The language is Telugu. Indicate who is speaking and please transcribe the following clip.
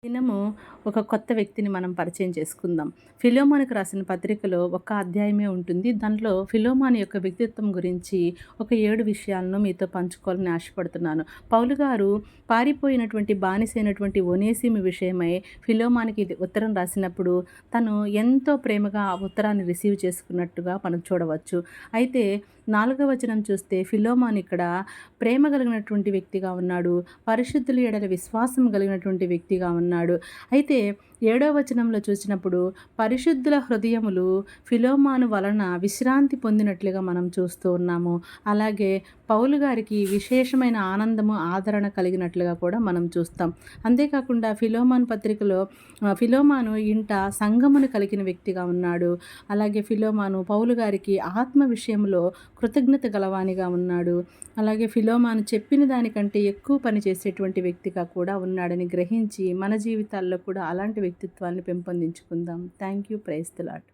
Speaker 1: దినము ఒక కొత్త వ్యక్తిని మనం పరిచయం చేసుకుందాం. ఫిలోమోనుకు రాసిన పత్రికలో ఒక అధ్యాయమే ఉంటుంది. దాంట్లో ఫిలోమోను యొక్క వ్యక్తిత్వం గురించి ఒక 7 విషయాలను మీతో పంచుకోవాలని ఆశపడుతున్నాను. పౌలు గారు పారిపోయినటువంటి బానిసైనటువంటి ఒనేసిము విషయమై ఫిలోమోనుకి ఇది ఉత్తరం రాసినప్పుడు తను ఎంతో ప్రేమగా ఆ ఉత్తరాన్ని రిసీవ్ చేసుకున్నట్టుగా మనం చూడవచ్చు. అయితే 4వ వచనం చూస్తే ఫిలోమోను ఇక్కడ ప్రేమ కలిగినటువంటి వ్యక్తిగా ఉన్నాడు. పరిశుద్ధుల ఎడల విశ్వాసం కలిగినటువంటి వ్యక్తిగా ఉన్నాడు. అయితే 7వ వచనంలో చూసినప్పుడు పరిశుద్ధుల హృదయములు ఫిలోమోను వలన విశ్రాంతి పొందినట్లుగా మనం చూస్తూ ఉన్నాము. అలాగే పౌలు గారికి విశేషమైన ఆనందము, ఆదరణ కలిగినట్లుగా కూడా మనం చూస్తాం. అంతేకాకుండా ఫిలోమోను పత్రికలో ఫిలోమోను ఇంట సంఘమును కలిగిన వ్యక్తిగా ఉన్నాడు. అలాగే ఫిలోమోను పౌలు గారికి ఆత్మ విషయంలో కృతజ్ఞత గలవానిగా ఉన్నాడు. అలాగే ఫిలోమోను చెప్పిన దానికంటే ఎక్కువ పని చేసేటువంటి వ్యక్తిగా కూడా ఉన్నాడని గ్రహించి మన జీవితాల్లో కూడా అలాంటి వ్యక్తిత్వాన్ని పెంపొందించుకుందాం. Thank you. Praise the lord.